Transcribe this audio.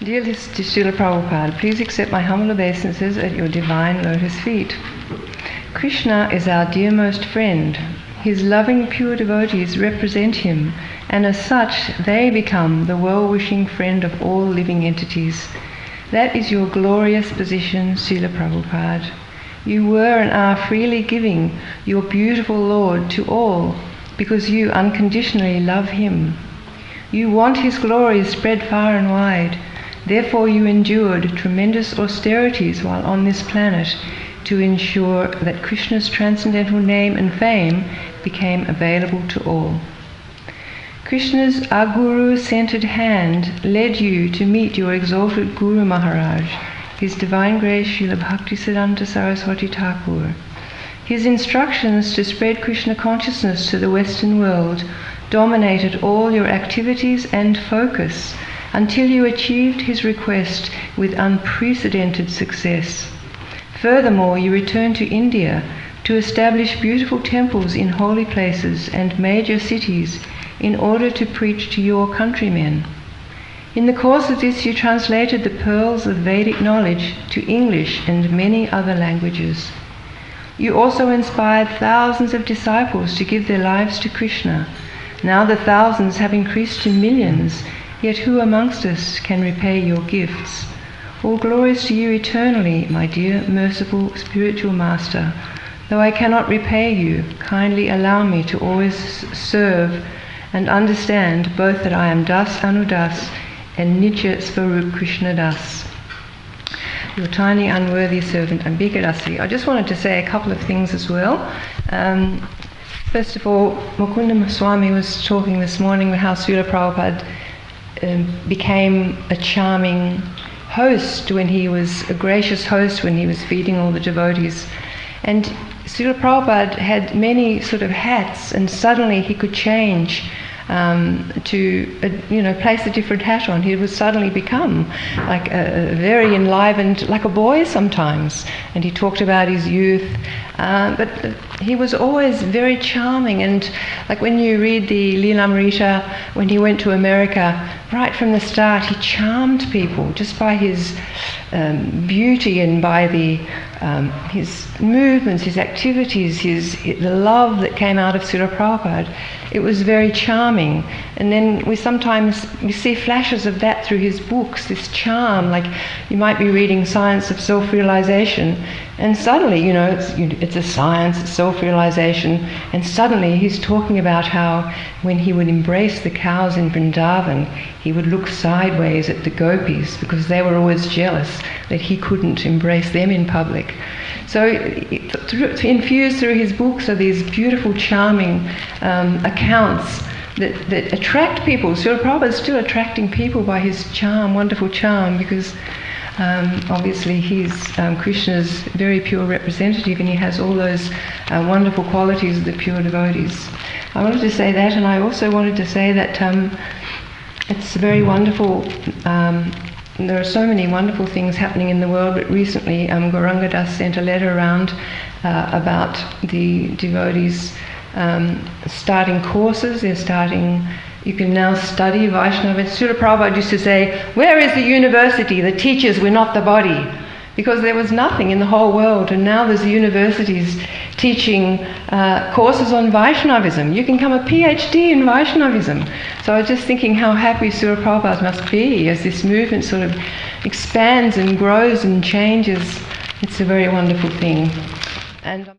Dear Srila Prabhupada, please accept my humble obeisances at your divine lotus feet. Krishna is our dearmost friend. His loving pure devotees represent him, and as such they become the well-wishing friend of all living entities. That is your glorious position, Srila Prabhupada. You were and are freely giving your beautiful Lord to all because you unconditionally love him. You want his glories spread far and wide. Therefore you endured tremendous austerities while on this planet to ensure that Krishna's transcendental name and fame became available to all. Krishna's Aguru-centered hand led you to meet your exalted Guru Maharaj, His Divine Grace Srila Bhaktisiddhanta Saraswati Thakur. His instructions to spread Krishna consciousness to the Western world dominated all your activities and focus until you achieved his request with unprecedented success. Furthermore, you returned to India to establish beautiful temples in holy places and major cities in order to preach to your countrymen. In the course of this, you translated the pearls of Vedic knowledge to English and many other languages. You also inspired thousands of disciples to give their lives to Krishna. Now the thousands have increased to millions, yet who amongst us can repay your gifts? All glories to you eternally, my dear, merciful, spiritual Master. Though I cannot repay you, kindly allow me to always serve and understand both that I am Das Anudas and Nitya Svarup Krishna Das. Your tiny unworthy servant Ambika Dasi. I just wanted to say a couple of things as well. First of all, Mukunda Swami was talking this morning about how Srila Prabhupada became a charming host when he was a gracious host when he was feeding all the devotees. And Srila Prabhupada had many sort of hats, and suddenly he could change to place a different hat on. He would suddenly become like a very enlivened, like a boy sometimes. And he talked about his youth, but he was always very charming. And like when you read the Lilamrita, when he went to America, right from the start, he charmed people just by his beauty and by his movements, his activities, the love that came out of Srila Prabhupada. It was very charming. And then we see flashes of that through his books, this charm. Like you might be reading Science of Self-Realization, and suddenly, it's a science, it's self-realization, and suddenly he's talking about how when he would embrace the cows in Vrindavan, he would look sideways at the gopis because they were always jealous that he couldn't embrace them in public. So infused through his books are these beautiful, charming accounts that attract people. Srila Prabhupada is still attracting people by his charm, wonderful charm, because obviously he's Krishna's very pure representative, and he has all those wonderful qualities of the pure devotees. I wanted to say that, and I also wanted to say that it's very wonderful. There are so many wonderful things happening in the world, but recently Gauranga Das sent a letter around about the devotees starting courses. You can now study Vaishnava. Srila Prabhupada used to say, "Where is the university that teaches we're not the body?" Because there was nothing in the whole world, and now there's universities teaching courses on Vaishnavism. You can become a PhD in Vaishnavism. So I was just thinking how happy Srila Prabhupada must be as this movement sort of expands and grows and changes. It's a very wonderful thing. And